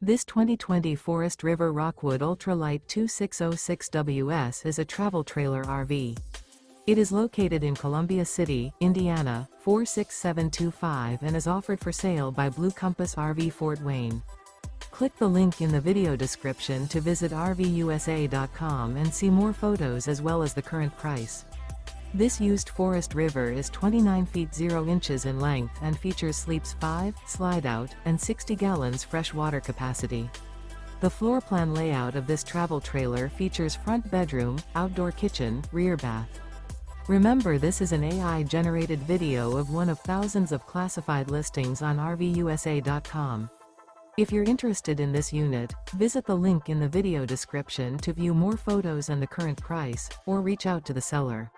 This 2020 Forest River Rockwood Ultralight 2606WS is a travel trailer RV. It is located in Columbia City, Indiana, 46725 and is offered for sale by Blue Compass RV Fort Wayne. Click the link in the video description to visit RVUSA.com and see more photos as well as the current price. This used Forest River is 29 feet 0 inches in length and features sleeps 5, Slideout, and 60 gallons fresh water capacity. The floor plan layout of this travel trailer features front bedroom, outdoor kitchen, rear bath. Remember, this is an AI-generated video of one of thousands of classified listings on RVUSA.com. If you're interested in this unit, visit the link in the video description to view more photos and the current price, or reach out to the seller.